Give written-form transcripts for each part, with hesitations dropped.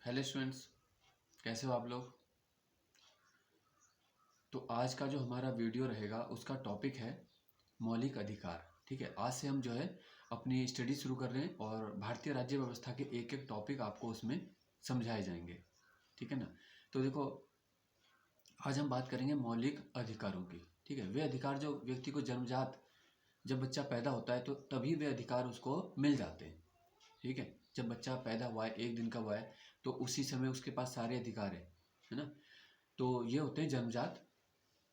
Hello students, कैसे हो आप लोग। तो आज का जो हमारा वीडियो रहेगा उसका टॉपिक है मौलिक अधिकार। ठीक है, आज से हम जो है अपनी स्टडी शुरू कर रहे हैं और भारतीय राज्य व्यवस्था के एक एक टॉपिक आपको उसमें समझाए जाएंगे। ठीक है ना। तो देखो, आज हम बात करेंगे मौलिक अधिकारों की। ठीक है, वे अधिकार जो व्यक्ति को जन्मजात जब बच्चा पैदा होता है तो तभी वे अधिकार उसको मिल जाते हैं। ठीक है, जब बच्चा पैदा हुआ है, एक दिन का हुआ है, तो उसी समय उसके पास सारे अधिकार है ना। तो ये होते हैं जन्मजात,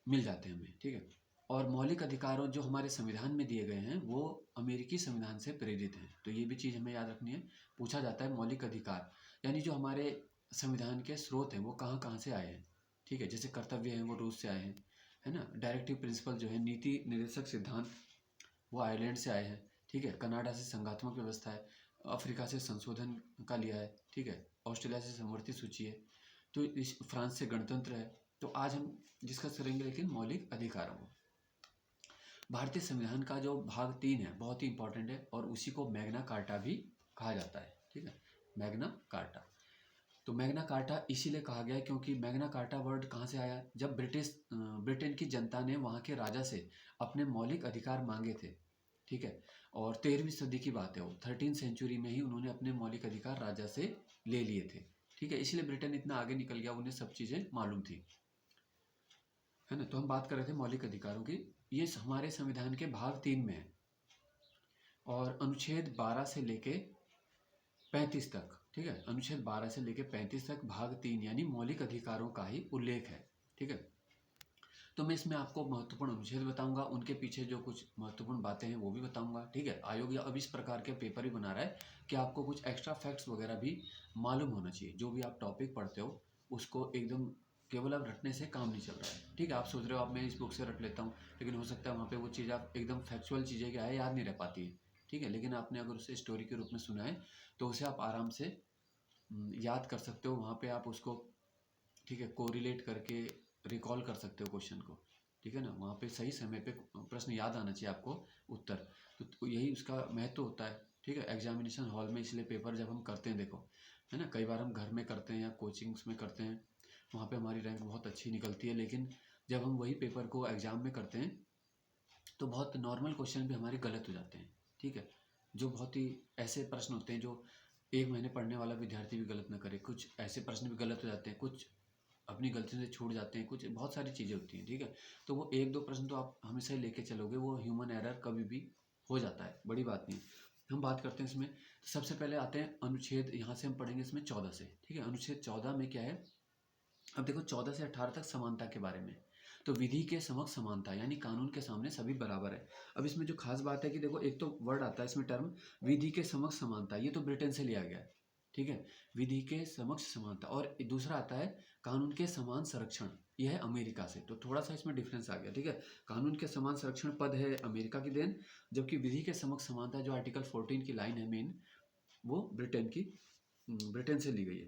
मिल जाते हैं हमें। ठीक है, और मौलिक अधिकारों जो हमारे संविधान में दिए गए हैं वो अमेरिकी संविधान से प्रेरित हैं। तो ये भी चीज़ हमें याद रखनी है। पूछा जाता है मौलिक अधिकार यानी जो हमारे संविधान के स्रोत हैं वो कहाँ कहाँ से आए हैं। ठीक है, जैसे कर्तव्य हैं वो रूस से आए हैं, है ना। डायरेक्टिव प्रिंसिपल जो है, नीति निर्देशक सिद्धांत, वो आयरलैंड से आए हैं। ठीक है, कनाडा से संघात्मक व्यवस्था है, अफ्रीका से संशोधन का लिया है। ठीक है, ऑस्ट्रेलिया से समवर्ती सूची है, तो इस फ्रांस से गणतंत्र है। तो आज हम डिस्कस करेंगे लेकिन मौलिक अधिकारों को। भारतीय संविधान का जो भाग 3 है बहुत ही इंपॉर्टेंट है और उसी को मैग्ना कार्टा भी कहा जाता है। ठीक है, मैग्ना कार्टा। तो मैग्ना कार्टा इसीलिए कहा गया है क्योंकि मैग्ना कार्टा वर्ड कहाँ से आया, जब ब्रिटेन की जनता ने वहाँ के राजा से अपने मौलिक अधिकार मांगे थे। ठीक है, और 13वीं सदी की बात है, वो 13 सेंचुरी में ही उन्होंने अपने मौलिक अधिकार राजा से ले लिए थे। ठीक है, इसलिए ब्रिटेन इतना आगे निकल गया, उन्हें सब चीज़ें मालूम थी, है ना। तो हम बात कर रहे थे मौलिक अधिकारों की। ये हमारे संविधान के भाग 3 में है और अनुच्छेद 12 से लेके 35 तक। ठीक है, अनुच्छेद 12 से लेके 35 तक भाग 3 यानी मौलिक अधिकारों का ही उल्लेख है। ठीक है, तो मैं इसमें आपको महत्वपूर्ण अनुच्छेद बताऊंगा, उनके पीछे जो कुछ महत्वपूर्ण बातें हैं वो भी बताऊंगा। ठीक है, आयोग या अब इस प्रकार के पेपर ही बना रहा है कि आपको कुछ एक्स्ट्रा फैक्ट्स वगैरह भी मालूम होना चाहिए। जो भी आप टॉपिक पढ़ते हो उसको एकदम केवल आप रटने से काम नहीं चल रहा है। ठीक है, आप सोच रहे हो आप मैं इस बुक से रट लेता हूँ, लेकिन हो सकता है वहाँ पे वो चीज़ आप एकदम फैक्चुअल चीज़ें क्या है याद नहीं रह पाती है। ठीक है, लेकिन आपने अगर उसे स्टोरी के रूप में सुना है तो उसे आप आराम से याद कर सकते हो। वहाँ पे आप उसको, ठीक है, कोरिलेट करके रिकॉल कर सकते हो क्वेश्चन को। ठीक है ना, वहाँ पे सही समय पे प्रश्न याद आना चाहिए आपको, उत्तर। तो यही उसका महत्व होता है। ठीक है, एग्जामिनेशन हॉल में इसलिए पेपर जब हम करते हैं, देखो, है ना, कई बार हम घर में करते हैं या कोचिंग्स में करते हैं, वहाँ पे हमारी रैंक बहुत अच्छी निकलती है, लेकिन जब हम वही पेपर को एग्ज़ाम में करते हैं तो बहुत नॉर्मल क्वेश्चन भी हमारे गलत हो जाते हैं। ठीक है, जो बहुत ही ऐसे प्रश्न होते हैं जो एक महीने पढ़ने वाला विद्यार्थी भी गलत ना करे, कुछ ऐसे प्रश्न भी गलत हो जाते हैं, कुछ अपनी गलतियों से छूट जाते हैं, कुछ बहुत सारी चीज़ें होती हैं। ठीक है, तो वो एक दो प्रश्न तो आप हमेशा ही लेके चलोगे, वो ह्यूमन एरर कभी भी हो जाता है, बड़ी बात नहीं है। हम बात करते हैं इसमें, सबसे पहले आते हैं अनुच्छेद, यहाँ से हम पढ़ेंगे इसमें 14 से। ठीक है, अनुच्छेद 14 में क्या है, अब देखो 14 से 18 तक समानता के बारे में। तो विधि के समक्ष समानता यानी कानून के सामने सभी बराबर है। अब इसमें जो खास बात है कि देखो, एक तो वर्ड आता है इसमें टर्म, विधि के समक्ष समानता, ये तो ब्रिटेन से लिया गया है। ठीक है, विधि के समक्ष समानता, और दूसरा आता है कानून के समान संरक्षण, यह है अमेरिका से। तो थोड़ा सा इसमें डिफरेंस आ गया। ठीक है, कानून के समान संरक्षण पद है अमेरिका की देन, जबकि विधि के समक्ष समानता जो आर्टिकल 14 की लाइन है मेन, वो ब्रिटेन से ली गई है।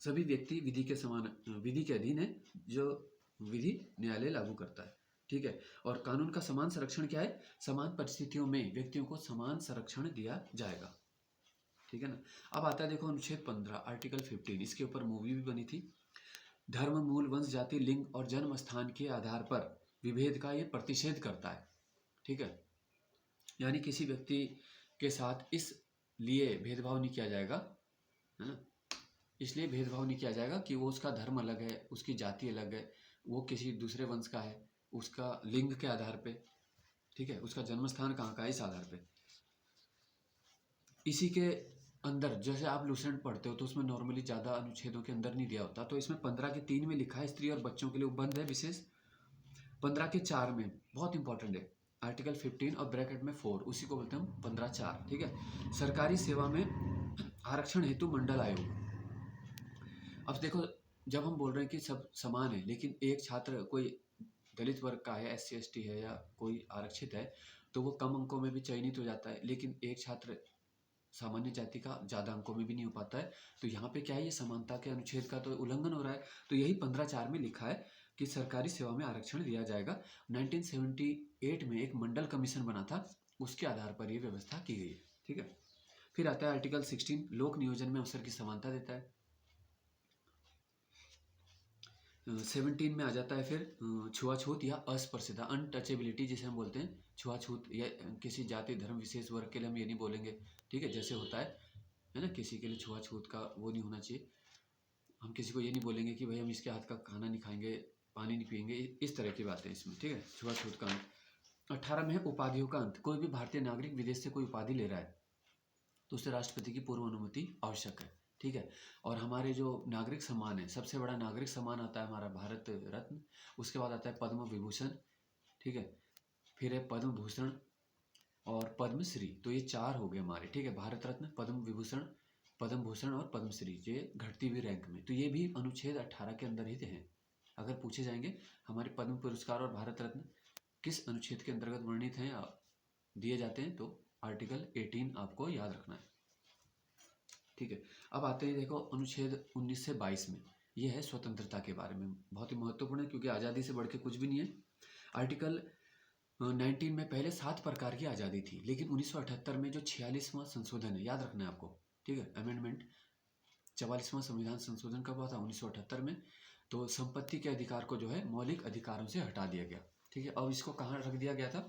सभी व्यक्ति विधि के अधीन है, जो विधि न्यायालय लागू करता है। ठीक है, और कानून का समान संरक्षण क्या है, समान परिस्थितियों में व्यक्तियों को समान संरक्षण दिया जाएगा। ठीक है ना। अब आता है देखो अनुच्छेद 15 आर्टिकल 15, इसके ऊपर मूवी भी बनी थी। धर्म, मूल, वंश, जाति, लिंग और जन्म स्थान के आधार पर विभेद का ये प्रतिषेध करता है। ठीक है, यानी किसी व्यक्ति के साथ इस लिए भेदभाव नहीं किया जाएगा, है ना। इसलिए भेदभाव नहीं किया जाएगा कि वो, उसका धर्म अलग है, उसकी जाति अलग है, वो किसी दूसरे वंश का है, उसका लिंग के आधार पे, ठीक है, उसका जन्म स्थान कहाँ का है, इस आधार पे। इसी के अंदर जैसे आप लूसेंट पढ़ते हो तो उसमें नॉर्मली ज़्यादा अनुच्छेदों के अंदर नहीं दिया होता, तो इसमें 15 के 3 में लिखा है स्त्री और बच्चों के लिए उपबंध है विशेष। 15 के 4 में बहुत इंपॉर्टेंट है, आर्टिकल 15 और ब्रैकेट में 4, उसी को बोलते हैं हम 15(4). ठीक है, सरकारी सेवा में आरक्षण हेतु मंडल आयोग। अब देखो, जब हम बोल रहे हैं कि सब समान है, लेकिन एक छात्र कोई दलित वर्ग का है, SC ST है या कोई आरक्षित है, तो वो कम अंकों में भी चयनित हो जाता है, लेकिन एक छात्र सामान्य जाति का ज़्यादा अंकों में भी नहीं हो पाता है। तो यहाँ पे क्या है, ये समानता के अनुच्छेद का तो उल्लंघन हो रहा है। तो यही 15(4) में लिखा है कि सरकारी सेवा में आरक्षण दिया जाएगा। 1978 में एक मंडल कमीशन बना था, उसके आधार पर ये व्यवस्था की गई है। ठीक है, फिर आता है आर्टिकल 16, लोक नियोजन में अवसर की समानता देता है। 17 में आ जाता है फिर छुआछूत या अस्पृश्यता, अनटचेबिलिटी जिसे हम बोलते हैं। छुआछूत या किसी जाति धर्म विशेष वर्ग के लिए हम ये नहीं बोलेंगे, ठीक है, जैसे होता है ना, किसी के लिए छुआछूत का वो नहीं होना चाहिए। हम किसी को ये नहीं बोलेंगे कि भाई हम इसके हाथ का खाना नहीं खाएंगे, पानी नहीं पिएंगे, इस तरह की बातें इसमें, ठीक है। छुआछूत का अंत। 18 में है उपाधियों का अंत। कोई भी भारतीय नागरिक विदेश से कोई उपाधि ले रहा है तो उससे राष्ट्रपति की पूर्व अनुमति आवश्यक है, ठीक है। और हमारे जो नागरिक सम्मान है, सबसे बड़ा नागरिक सम्मान आता है हमारा भारत रत्न, उसके बाद आता है पद्म विभूषण, ठीक है, फिर है पद्म भूषण और पद्मश्री। तो ये 4 हो गए हमारे, ठीक है, भारत रत्न, पद्म विभूषण, पद्म भूषण और पद्मश्री, ये घटती हुई रैंक में। तो ये भी अनुच्छेद 18 के अंदर ही हैं। अगर पूछे जाएंगे हमारे पद्म पुरस्कार और भारत रत्न किस अनुच्छेद के अंतर्गत वर्णित हैं, दिए जाते हैं, तो आर्टिकल 18 आपको याद रखना है, ठीक है। अब आते हैं, देखो, अनुच्छेद 19 से 22 में, यह है स्वतंत्रता के बारे में, बहुत ही महत्वपूर्ण है क्योंकि आज़ादी से बढ़ के कुछ भी नहीं है। आर्टिकल 19 में पहले 7 प्रकार की आज़ादी थी, लेकिन 1978 में जो 46वां संशोधन है, याद रखना है आपको, ठीक है, अमेंडमेंट, 44वां संविधान संशोधन कब हुआ था? 1978 में। तो संपत्ति के अधिकार को जो है मौलिक अधिकारों से हटा दिया गया, ठीक है। अब इसको कहाँ रख दिया गया था?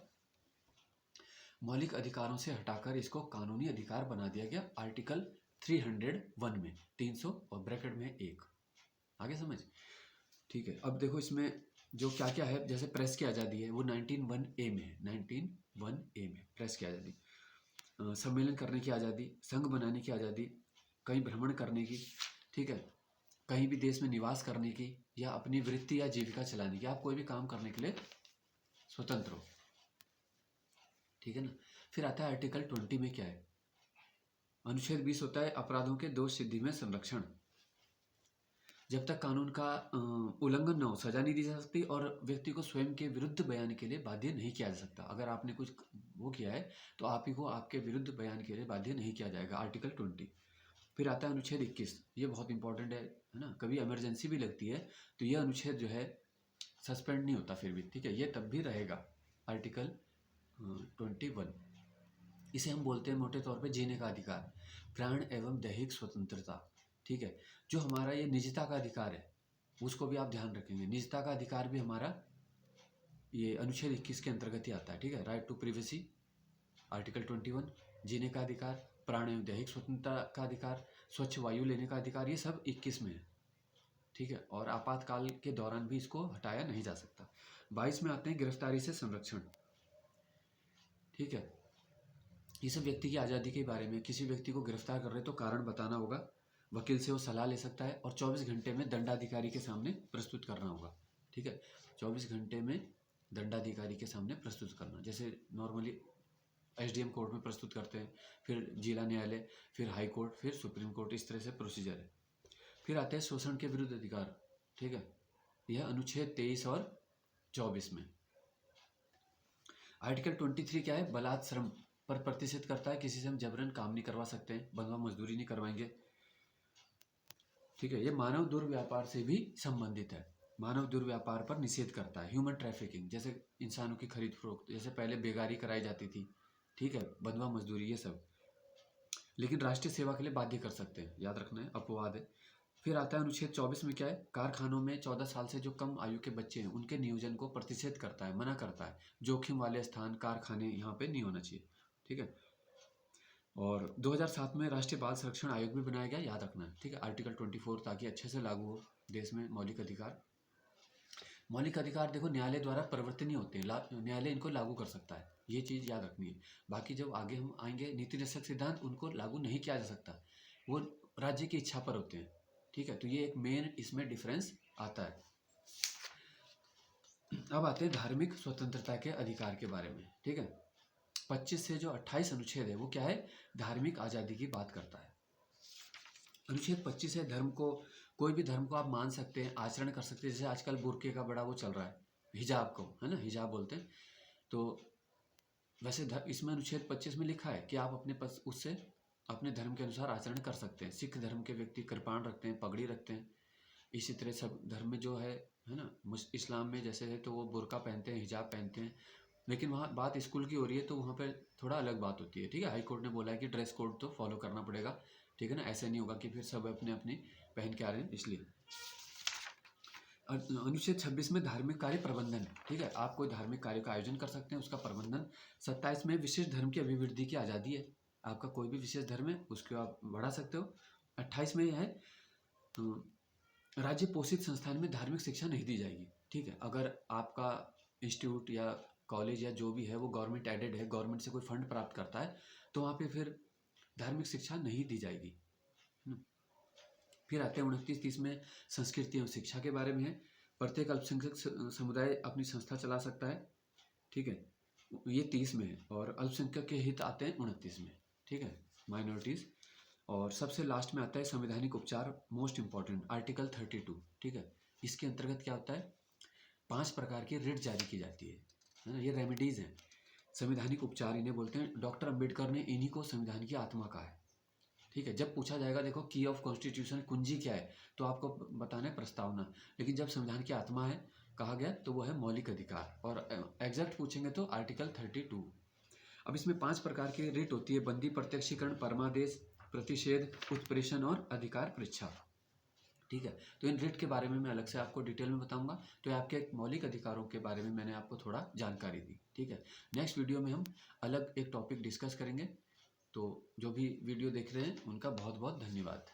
मौलिक अधिकारों से हटाकर इसको कानूनी अधिकार बना दिया गया, आर्टिकल 301 में, 300 और ब्रैकेट में 1, आगे समझ, ठीक है। अब देखो इसमें जो क्या क्या है, जैसे प्रेस की आज़ादी है वो 19(1)(a) में है, 19(1)(a) में प्रेस की आज़ादी, सम्मेलन करने की आज़ादी, संघ बनाने की आज़ादी, कहीं भ्रमण करने की, ठीक है, कहीं भी देश में निवास करने की, या अपनी वृत्ति या जीविका चलाने की, आप कोई भी काम करने के लिए स्वतंत्र हो, ठीक है ना। फिर आता है आर्टिकल 20 में क्या है? अनुच्छेद 20 होता है अपराधों के दोष सिद्धि में संरक्षण। जब तक कानून का उल्लंघन न हो सजा नहीं दी जा सकती, और व्यक्ति को स्वयं के विरुद्ध बयान के लिए बाध्य नहीं किया जा सकता। अगर आपने कुछ वो किया है तो आप ही को आपके विरुद्ध बयान के लिए बाध्य नहीं किया जाएगा, आर्टिकल 20। फिर आता है अनुच्छेद 21, ये बहुत इंपॉर्टेंट है ना, कभी इमरजेंसी भी लगती है तो ये अनुच्छेद जो है सस्पेंड नहीं होता फिर भी, ठीक है, ये तब भी रहेगा, आर्टिकल 21। इसे हम बोलते हैं मोटे तौर पे जीने का अधिकार, प्राण एवं दैहिक स्वतंत्रता, ठीक है। जो हमारा ये निजता का अधिकार है उसको भी आप ध्यान रखेंगे, निजता का अधिकार भी हमारा ये अनुच्छेद 21 के अंतर्गत ही आता है, ठीक है। राइट टू प्रिवेसी, आर्टिकल 21, जीने का अधिकार, प्राण एवं दैहिक स्वतंत्रता का अधिकार, स्वच्छ वायु लेने का अधिकार, ये सब 21 में है, ठीक है। और आपातकाल के दौरान भी इसको हटाया नहीं जा सकता। 22 में आते हैं गिरफ्तारी से संरक्षण, ठीक है। ये सब व्यक्ति की आज़ादी के बारे में, किसी व्यक्ति को गिरफ्तार कर रहे तो कारण बताना होगा, वकील से वो सलाह ले सकता है, और 24 घंटे में दंडाधिकारी के सामने प्रस्तुत करना होगा, ठीक है। 24 घंटे में दंडाधिकारी के सामने प्रस्तुत करना, जैसे नॉर्मली एसडीएम कोर्ट में प्रस्तुत करते हैं, फिर जिला न्यायालय, फिर हाई कोर्ट, फिर सुप्रीम कोर्ट, इस तरह से प्रोसीजर है। फिर आते हैं शोषण के विरुद्ध अधिकार, ठीक है, यह अनुच्छेद 23 और 24 में। आर्टिकल 23 क्या है? बलात् श्रम पर प्रतिषेध करता है, किसी से हम जबरन काम नहीं करवा सकते हैं, बंधुआ मजदूरी नहीं करवाएंगे, ठीक है। ये मानव दुर्व्यापार से भी संबंधित है, मानव दुर्व्यापार पर निषेध करता है, ह्यूमन ट्रैफिकिंग, जैसे इंसानों की खरीद फरोख्त, जैसे पहले बेगारी कराई जाती थी, ठीक है, बंधुआ मजदूरी, ये सब, लेकिन राष्ट्रीय सेवा के लिए बाध्य कर सकते हैं, याद रखना है, अपवाद है। फिर आता है अनुच्छेद 24 में क्या है? कारखानों में 14 साल से जो कम आयु के बच्चे हैं उनके नियोजन को प्रतिषेध करता है, मना करता है, जोखिम वाले स्थान कारखाने यहाँ पे नहीं होना चाहिए, ठीक है। और 2007 में राष्ट्रीय बाल संरक्षण आयोग भी बनाया गया, याद रखना है, ठीक है, आर्टिकल 24, ताकि अच्छे से लागू हो देश में मौलिक अधिकार। मौलिक अधिकार देखो न्यायालय द्वारा परिवर्तनीय होते हैं, न्यायालय इनको लागू कर सकता है, ये चीज़ याद रखनी है। बाकी जब आगे हम आएंगे नीति निरसक सिद्धांत, उनको लागू नहीं किया जा सकता, वो राज्य की इच्छा पर होते हैं, ठीक है। तो ये एक मेन इसमें डिफरेंस आता है। अब आते हैं धार्मिक स्वतंत्रता के अधिकार के बारे में, ठीक है। 25 से जो 28 अनुच्छेद है वो क्या है? धार्मिक आज़ादी की बात करता है। अनुच्छेद 25 है, धर्म को, कोई भी धर्म को आप मान सकते हैं, आचरण कर सकते हैं, जैसे आजकल बुर्के का बड़ा वो चल रहा है, हिजाब को, है ना, हिजाब बोलते हैं। तो वैसे इसमें अनुच्छेद 25 में लिखा है कि आप उससे अपने धर्म के अनुसार आचरण कर सकते हैं। सिख धर्म के व्यक्ति कृपाण रखते हैं, पगड़ी रखते हैं, इसी तरह सब धर्म में जो है ना, इस्लाम में जैसे है तो वो बुर्का पहनते हैं, हिजाब पहनते हैं, लेकिन वहाँ बात स्कूल की हो रही है तो वहाँ पर थोड़ा अलग बात होती है, ठीक है। हाई कोर्ट ने बोला है कि ड्रेस कोड तो फॉलो करना पड़ेगा, ठीक है ना, ऐसे नहीं होगा कि फिर सब अपने अपने पहन के आ रहे हैं, इसलिए। अनुच्छेद 26 में धार्मिक कार्य प्रबंधन, ठीक है, आप कोई धार्मिक कार्य का आयोजन कर सकते हैं, उसका प्रबंधन। 27 में विशेष धर्म की अभिवृद्धि की आज़ादी है, आपका कोई भी विशेष धर्म है उसको आप बढ़ा सकते हो। 28 में यह है राज्य पोषित संस्थान में धार्मिक शिक्षा नहीं दी जाएगी, ठीक है। अगर आपका इंस्टीट्यूट या कॉलेज या जो भी है वो गवर्नमेंट एडेड है, गवर्नमेंट से कोई फंड प्राप्त करता है, तो वहाँ पे फिर धार्मिक शिक्षा नहीं दी जाएगी। फिर आते हैं 29-30 में संस्कृति एवं शिक्षा के बारे में है। प्रत्येक अल्पसंख्यक समुदाय अपनी संस्था चला सकता है, ठीक है, ये 30 में है। और अल्पसंख्यक के हित आते हैं 29 में, ठीक है, माइनॉरिटीज़। और सबसे लास्ट में आता है संवैधानिक उपचार, मोस्ट इंपॉर्टेंट, आर्टिकल 32, ठीक है। इसके अंतर्गत क्या होता है, 5 प्रकार की रिट जारी की जाती है ना, ये रेमेडीज़ हैं। संवैधानिक उपचार इन्हें बोलते हैं। डॉक्टर अंबेडकर ने इन्हीं को संविधान की आत्मा कहा है, ठीक है। जब पूछा जाएगा देखो की ऑफ कॉन्स्टिट्यूशन कुंजी क्या है, तो आपको बताना है प्रस्तावना, लेकिन जब संविधान की आत्मा है कहा गया तो वो है मौलिक अधिकार, और एग्जैक्ट पूछेंगे तो आर्टिकल 32। अब इसमें 5 प्रकार की रिट होती है, बंदी, प्रत्यक्षीकरण, परमादेश, प्रतिषेध, उत्प्रेषण और अधिकार परीक्षा, ठीक है। तो इन रिट के बारे में मैं अलग से आपको डिटेल में बताऊंगा। तो ये आपके मौलिक अधिकारों के बारे में मैंने आपको थोड़ा जानकारी दी, ठीक है। नेक्स्ट वीडियो में हम अलग एक टॉपिक डिस्कस करेंगे। तो जो भी वीडियो देख रहे हैं उनका बहुत बहुत धन्यवाद।